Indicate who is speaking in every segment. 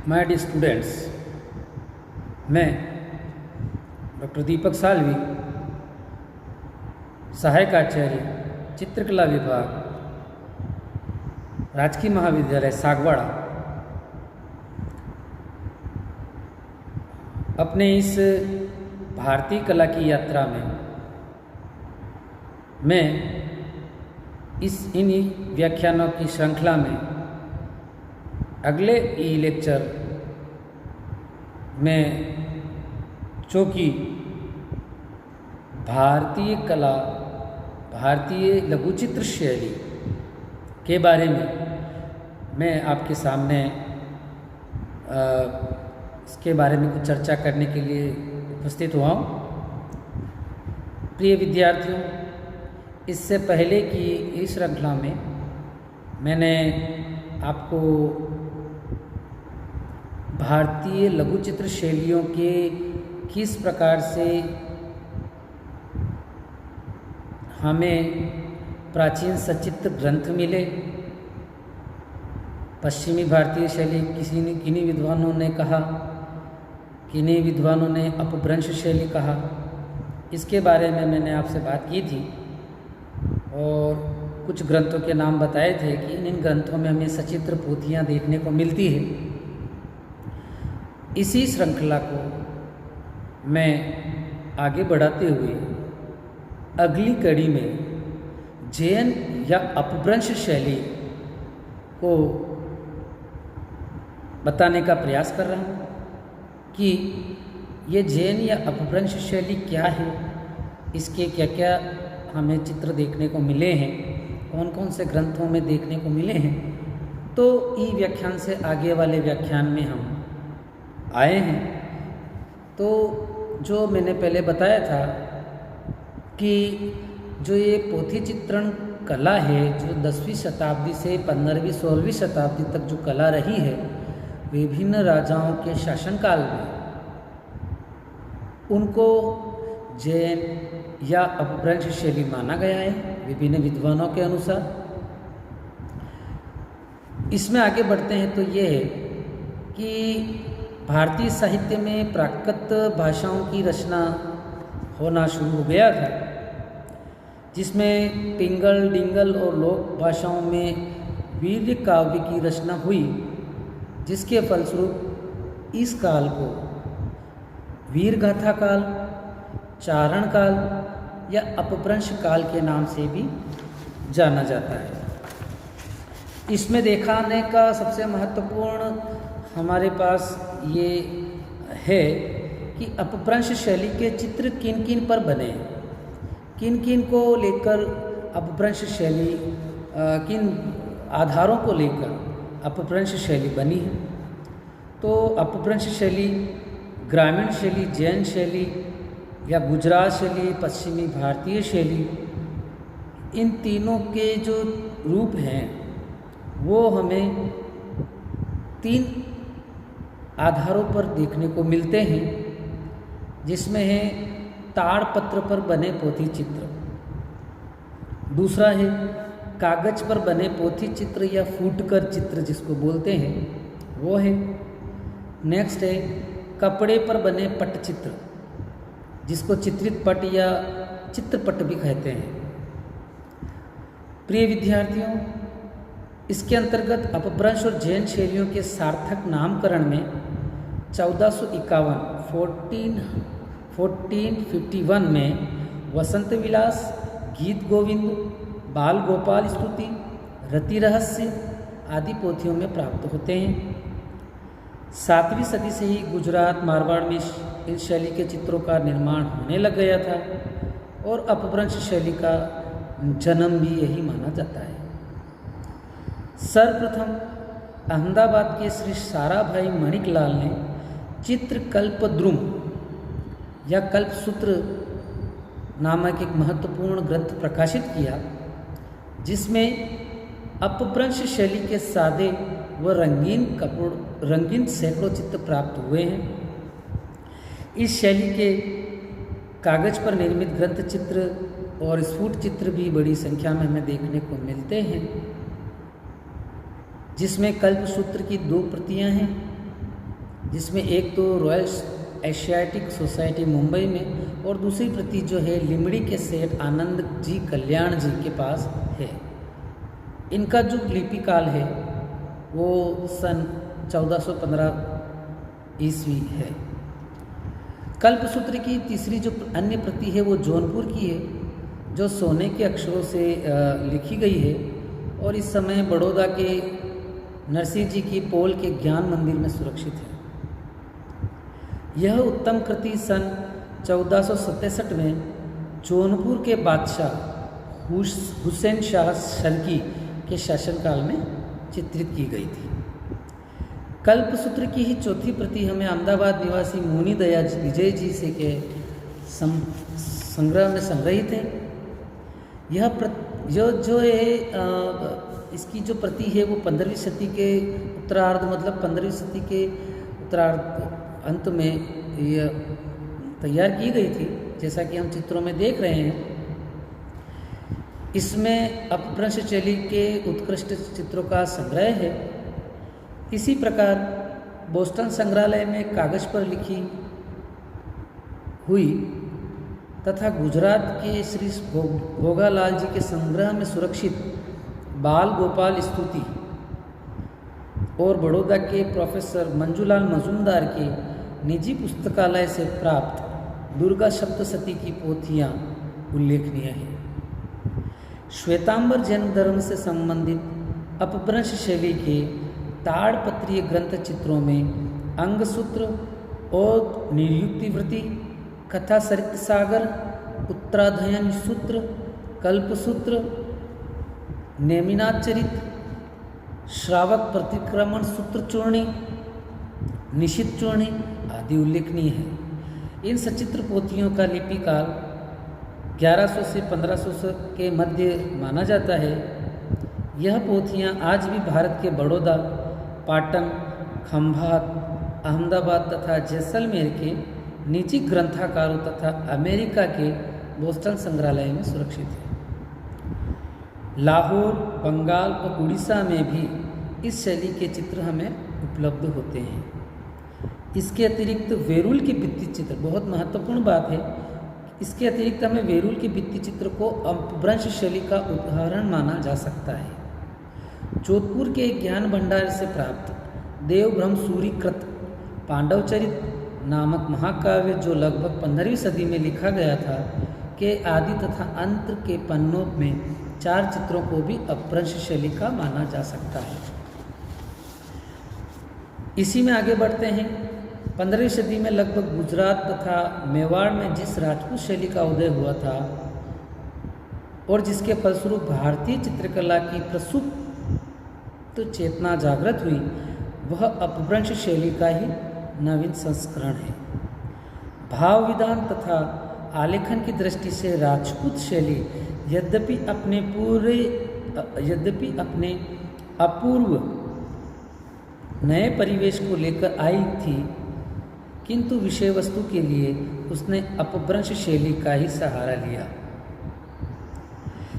Speaker 1: My dear students, मैं doctor दीपक सालवी, सहायक आचार्य चित्रकला विभाग, राजकीय महाविद्यालय सागवाड़ा, अपने इस भारतीय कला की यात्रा में मैं इन्हीं व्याख्यानों की श्रृंखला में अगले ई लेक्चर में, चूँकि भारतीय कला, भारतीय लघुचित्र शैली के बारे में मैं आपके सामने इसके बारे में कुछ चर्चा करने के लिए उपस्थित हुआ हूँ। प्रिय विद्यार्थियों, इससे पहले की इस श्रृंखला में मैंने आपको भारतीय लघुचित्र शैलियों के किस प्रकार से हमें प्राचीन सचित्र ग्रंथ मिले, पश्चिमी भारतीय शैली किन्हीं विद्वानों ने कहा, किन्हीं विद्वानों ने अपभ्रंश शैली कहा, इसके बारे में मैंने आपसे बात की थी और कुछ ग्रंथों के नाम बताए थे कि इन ग्रंथों में हमें सचित्र पोथियाँ देखने को मिलती है। इसी श्रृंखला को मैं आगे बढ़ाते हुए अगली कड़ी में जैन या अपभ्रंश शैली को बताने का प्रयास कर रहा हूँ कि ये जैन या अपभ्रंश शैली क्या है, इसके क्या क्या हमें चित्र देखने को मिले हैं, कौन कौन से ग्रंथों में देखने को मिले हैं। तो ई व्याख्यान से आगे वाले व्याख्यान में हम आए हैं। तो जो मैंने पहले बताया था कि जो ये पोथी चित्रण कला है, जो 10वीं शताब्दी से 15वीं 16वीं शताब्दी तक जो कला रही है, विभिन्न राजाओं के शासनकाल में उनको जैन या अपभ्रंश शैली माना गया है विभिन्न विद्वानों के अनुसार। इसमें आगे बढ़ते हैं तो ये है कि भारतीय साहित्य में प्राकृत भाषाओं की रचना होना शुरू हो गया था, जिसमें पिंगल, डिंगल और लोक भाषाओं में वीर काव्य की रचना हुई, जिसके फलस्वरूप इस काल को वीर गाथा काल, चारण काल या अपभ्रंश काल के नाम से भी जाना जाता है। इसमें दिखाने का सबसे महत्वपूर्ण हमारे पास ये है कि अपभ्रंश शैली के चित्र किन किन पर बने, किन किन को लेकर अपभ्रंश शैली, किन आधारों को लेकर अपभ्रंश शैली बनी है। तो अपभ्रंश शैली ग्रामीण शैली, जैन शैली या गुजरात शैली, पश्चिमी भारतीय शैली, इन तीनों के जो रूप हैं वो हमें 3 आधारों पर देखने को मिलते हैं, जिसमें है ताड़पत्र पर बने पोथी चित्र, दूसरा है कागज पर बने पोथी चित्र या फूटकर चित्र जिसको बोलते हैं वो है, नेक्स्ट है कपड़े पर बने पटचित्र जिसको चित्रित पट या चित्रपट भी कहते हैं। प्रिय विद्यार्थियों, इसके अंतर्गत अपभ्रंश और जैन शैलियों के सार्थक नामकरण में 1451 में वसंत विलास, गीत गोविंद, बाल गोपाल स्तुति, रति रहस्य आदि पोथियों में प्राप्त होते हैं। 7वीं सदी से ही गुजरात, मारवाड़ में इस शैली के चित्रों का निर्माण होने लग गया था और अपभ्रंश शैली का जन्म भी यही माना जाता है। सर्वप्रथम अहमदाबाद के श्री साराभाई माणिकलाल ने चित्रकल्पद्रुम या कल्पसूत्र नामक एक महत्वपूर्ण ग्रंथ प्रकाशित किया, जिसमें अपभ्रंश शैली के सादे व रंगीन सैकड़ों चित्र प्राप्त हुए हैं। इस शैली के कागज पर निर्मित ग्रंथ चित्र और स्फुट चित्र भी बड़ी संख्या में हमें देखने को मिलते हैं, जिसमें कल्पसूत्र की 2 प्रतियां हैं जिसमें एक तो रॉयल एशियाटिक सोसाइटी मुंबई में और दूसरी प्रति जो है लिमड़ी के सेठ आनंद जी कल्याण जी के पास है। इनका जो लिपि काल है वो सन 1415 ईस्वी है। कल्पसूत्र की तीसरी जो अन्य प्रति है वो जौनपुर की है, जो सोने के अक्षरों से लिखी गई है और इस समय बड़ौदा के नरसिंह जी की पोल के ज्ञान मंदिर में सुरक्षित है। यह उत्तम कृति सन 1467 में जौनपुर के बादशाह हुसैन शाह शर्की के शासनकाल में चित्रित की गई थी। कल्पसूत्र की ही चौथी प्रति हमें अहमदाबाद निवासी मुनि दया विजय जी से के संग्रह में संग्रहित है। यह जो है इसकी जो प्रति है वो 15वीं शती के उत्तरार्ध मतलब 15वीं शती के उत्तरार्ध अंत में यह तैयार की गई थी, जैसा कि हम चित्रों में देख रहे हैं। इसमें अपभ्रंश शैली के उत्कृष्ट चित्रों का संग्रह है। इसी प्रकार बोस्टन संग्रहालय में कागज पर लिखी हुई तथा गुजरात के श्री भोगालाल जी के संग्रह में सुरक्षित बाल गोपाल स्तुति और बड़ौदा के प्रोफेसर मंजूलाल मजूमदार के निजी पुस्तकालय से प्राप्त दुर्गा सप्तशती की पोथियाँ उल्लेखनीय हैं। श्वेतांबर जैन धर्म से संबंधित अपभ्रंश शैली के ताड़पत्रीय ग्रंथ चित्रों में अंगसूत्र और निर्युक्तिवृत्ति, कथा सरित सागर, उत्तराधयन सूत्र, कल्पसूत्र, नेमिनाथ चरित, श्रावक प्रतिक्रमण सूत्र चूर्णी, निशित चूर्णी आदि उल्लेखनीय है। इन सचित्र पोथियों का लिपि काल 1100 से 1500 के मध्य माना जाता है। यह पोथियाँ आज भी भारत के बड़ौदा, पाटन, खंभात, अहमदाबाद तथा जैसलमेर के निजी ग्रंथाकारों तथा अमेरिका के बोस्टन संग्रहालय में सुरक्षित है। लाहौर, बंगाल और उड़ीसा में भी इस शैली के चित्र हमें उपलब्ध होते हैं। इसके अतिरिक्त वेरूल के भित्ति चित्र, बहुत महत्वपूर्ण बात है, इसके अतिरिक्त हमें वेरूल के भित्ति चित्र को अपभ्रंश शैली का उदाहरण माना जा सकता है। जोधपुर के ज्ञान भंडार से प्राप्त देवब्रह्म सूरी कृत पांडवचरित नामक महाकाव्य, जो लगभग 15वीं सदी में लिखा गया था, के आदि तथा अंत के पन्नों में 4 चित्रों को भी अपभ्रंश शैली का माना जा सकता है। इसी में आगे बढ़ते हैं। 15वीं सदी में लगभग गुजरात तथा मेवाड़ में जिस राजपूत शैली का उदय हुआ था और जिसके फलस्वरूप भारतीय चित्रकला की प्रसुप्त चेतना जागृत हुई, वह अपभ्रंश शैली का ही नवीन संस्करण है। भाव विधान तथा आलेखन की दृष्टि से राजपूत शैली यद्यपि अपने अपूर्व नए परिवेश को लेकर आई थी, किंतु विषय वस्तु के लिए उसने अपभ्रंश शैली का ही सहारा लिया।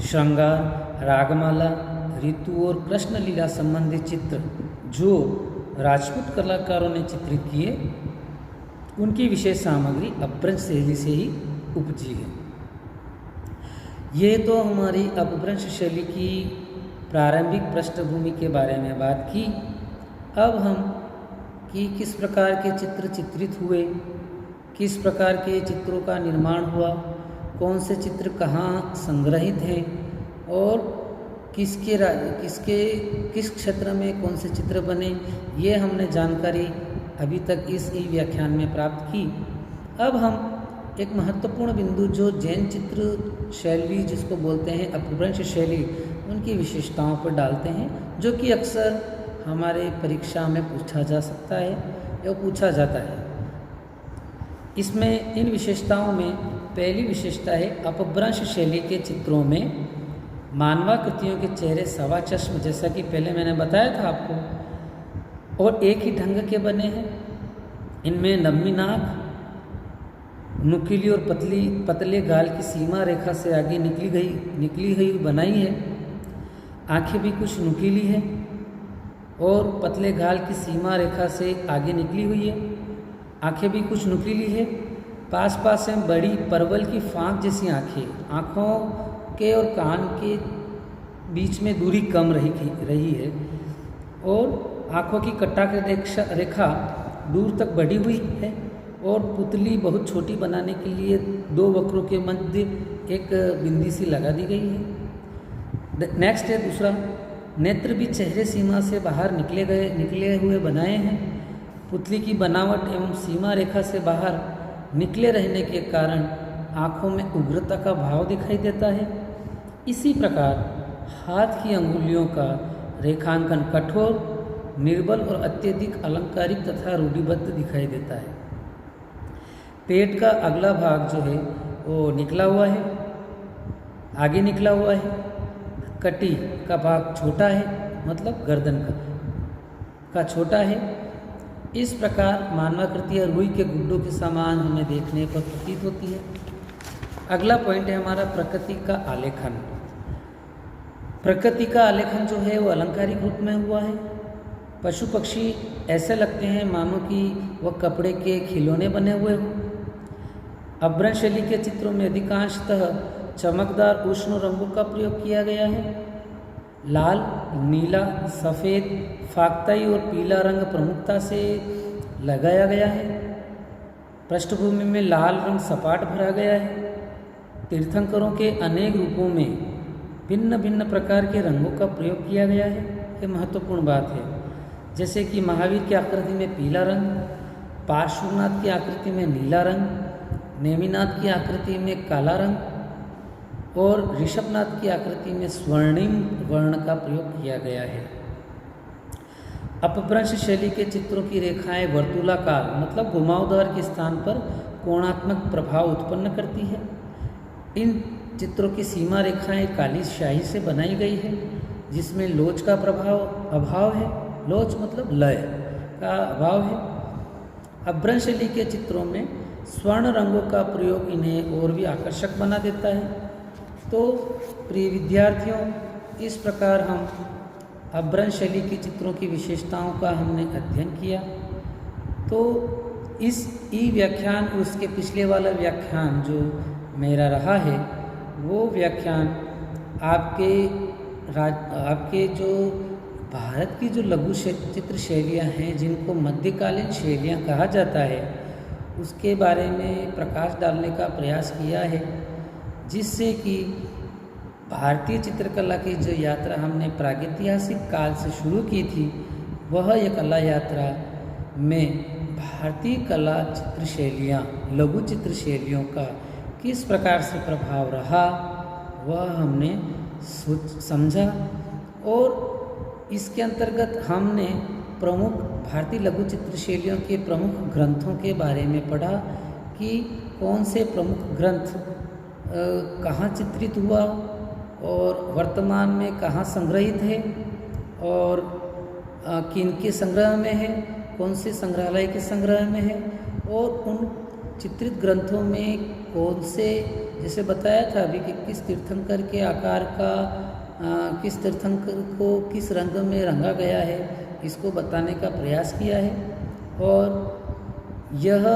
Speaker 1: श्रृंगार, रागमाला, ऋतु और कृष्ण लीला संबंधी चित्र जो राजपूत कलाकारों ने चित्रित किए, उनकी विशेष सामग्री अपभ्रंश शैली से ही उपजी है। ये तो हमारी अपभ्रंश शैली की प्रारंभिक पृष्ठभूमि के बारे में बात की। अब हम कि किस प्रकार के चित्र चित्रित हुए, किस प्रकार के चित्रों का निर्माण हुआ, कौन से चित्र कहाँ संग्रहित हैं और किस क्षेत्र में कौन से चित्र बने, ये हमने जानकारी अभी तक इस ई व्याख्यान में प्राप्त की। अब हम एक महत्वपूर्ण बिंदु, जो जैन चित्र शैली जिसको बोलते हैं अपभ्रंश शैली, उनकी विशेषताओं पर डालते हैं, जो कि अक्सर हमारे परीक्षा में पूछा जा सकता है या पूछा जाता है। इसमें इन विशेषताओं में पहली विशेषता है अपभ्रंश शैली के चित्रों में मानवाकृतियों के चेहरे सवा चश्म, जैसा कि पहले मैंने बताया था आपको, और एक ही ढंग के बने हैं। इनमें नम्मी नाक, नुकीली और पतले गाल की सीमा रेखा से आगे निकली हुई बनाई है। आंखें भी कुछ नुकीली है और पतले गाल की सीमा रेखा से आगे निकली हुई है। आंखें भी कुछ नुकीली है। पास पास में बड़ी परवल की फांक जैसी आंखें। आँखों के और कान के बीच में दूरी कम रही है और आँखों की कटाक्ष रेखा दूर तक बढ़ी हुई है और पुतली बहुत छोटी बनाने के लिए दो वक्रों के मध्य एक बिंदी सी लगा दी गई है। नेक्स्ट है दूसरा, नेत्र भी चेहरे सीमा से बाहर निकले हुए बनाए हैं। पुतली की बनावट एवं सीमा रेखा से बाहर निकले रहने के कारण आँखों में उग्रता का भाव दिखाई देता है। इसी प्रकार हाथ की अंगुलियों का रेखांकन कठोर, निर्बल और अत्यधिक अलंकारिक तथा रूढ़िबद्ध दिखाई देता है। पेट का अगला भाग जो है वो निकला हुआ है, आगे निकला हुआ है। कटी का भाग छोटा है, मतलब गर्दन का छोटा है। इस प्रकार मानवाकृतियाँ रुई के गुड्डों के समान हमें देखने पर प्रतीत होती है। अगला पॉइंट है हमारा प्रकृति का आलेखन। प्रकृति का आलेखन जो है वो अलंकारिक रूप में हुआ है। पशु पक्षी ऐसे लगते हैं मानो कि वह कपड़े के खिलौने बने हुए हों। अभ्रंश शैली के चित्रों में अधिकांशतः चमकदार उष्ण रंगों का प्रयोग किया गया है। लाल, नीला, सफ़ेद, फाक्ताई और पीला रंग प्रमुखता से लगाया गया है। पृष्ठभूमि में लाल रंग सपाट भरा गया है। तीर्थंकरों के अनेक रूपों में भिन्न भिन्न प्रकार के रंगों का प्रयोग किया गया है। यह महत्वपूर्ण बात है। जैसे कि महावीर की आकृति में पीला रंग, पार्श्वनाथ की आकृति में नीला रंग, नेमिनाथ की आकृति में काला रंग और ऋषभनाथ की आकृति में स्वर्णिम वर्ण का प्रयोग किया गया है। अपभ्रंश शैली के चित्रों की रेखाएं वर्तुलाकार मतलब घुमावदार के स्थान पर कोणात्मक प्रभाव उत्पन्न करती है। इन चित्रों की सीमा रेखाएं काली स्याही से बनाई गई है, जिसमें लोच का अभाव है। लोच मतलब लय का अभाव है। अपभ्रंश शैली के चित्रों में स्वर्ण रंगों का प्रयोग इन्हें और भी आकर्षक बना देता है। तो प्रिय विद्यार्थियों, इस प्रकार हम अपभ्रंश शैली की चित्रों की विशेषताओं का हमने अध्ययन किया। तो इस ई व्याख्यान और उसके पिछले वाला व्याख्यान जो मेरा रहा है, वो व्याख्यान आपके जो भारत की जो लघु चित्र शैलियाँ हैं, जिनको मध्यकालीन शैलियाँ कहा जाता है, उसके बारे में प्रकाश डालने का प्रयास किया है, जिससे कि भारतीय चित्रकला की जो यात्रा हमने प्रागैतिहासिक काल से शुरू की थी, वह ये कला यात्रा में भारतीय कला चित्र शैलियाँ, लघु चित्र शैलियों का किस प्रकार से प्रभाव रहा, वह हमने समझा। और इसके अंतर्गत हमने प्रमुख भारतीय लघु चित्र शैलियों के प्रमुख ग्रंथों के बारे में पढ़ा कि कौन से प्रमुख ग्रंथ कहाँ चित्रित हुआ और वर्तमान में कहाँ संग्रहित है और किन के संग्रह में है, कौन से संग्रहालय के संग्रह में है, और उन चित्रित ग्रंथों में कौन से, जैसे बताया था अभी कि किस तीर्थंकर के आकार का किस तीर्थंकर को किस रंग में रंगा गया है, इसको बताने का प्रयास किया है। और यह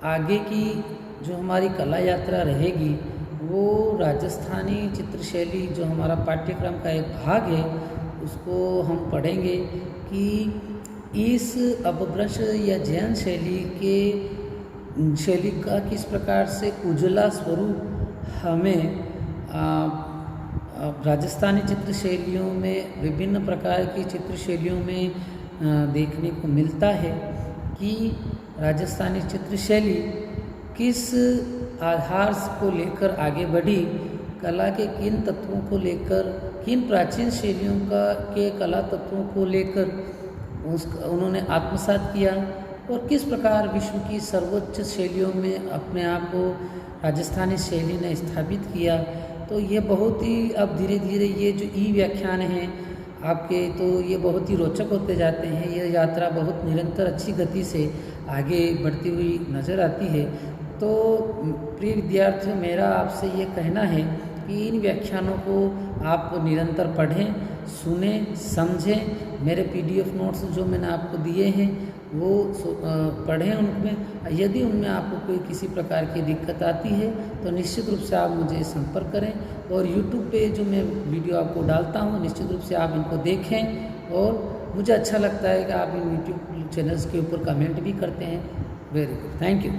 Speaker 1: आगे की जो हमारी कला यात्रा रहेगी, वो राजस्थानी चित्रशैली जो हमारा पाठ्यक्रम का एक भाग है, उसको हम पढ़ेंगे कि इस अपभ्रंश या जैन शैली का किस प्रकार से उज्ज्वला स्वरूप हमें राजस्थानी चित्र शैलियों में, विभिन्न प्रकार की चित्र शैलियों में देखने को मिलता है कि राजस्थानी चित्र शैली किस आधार को लेकर आगे बढ़ी, कला के किन तत्वों को लेकर, किन प्राचीन शैलियों के कला तत्वों को लेकर उन्होंने आत्मसात किया और किस प्रकार विश्व की सर्वोच्च शैलियों में अपने आप को राजस्थानी शैली ने स्थापित किया। तो ये बहुत ही अब धीरे धीरे ये जो ई व्याख्यान हैं आपके, तो ये बहुत ही रोचक होते जाते हैं। ये यात्रा बहुत निरंतर अच्छी गति से आगे बढ़ती हुई नज़र आती है। तो प्रिय विद्यार्थियों, मेरा आपसे ये कहना है कि इन व्याख्यानों को आप निरंतर पढ़ें, सुने, समझें। मेरे PDF नोट्स जो मैंने आपको दिए हैं वो पढ़ें उनमें। यदि उनमें आपको कोई किसी प्रकार की दिक्कत आती है तो निश्चित रूप से आप मुझे संपर्क करें। और YouTube पे जो मैं वीडियो आपको डालता हूँ निश्चित रूप से आप इनको देखें। और मुझे अच्छा लगता है कि आप इन YouTube चैनल्स के ऊपर कमेंट भी करते हैं। Very good, thank you.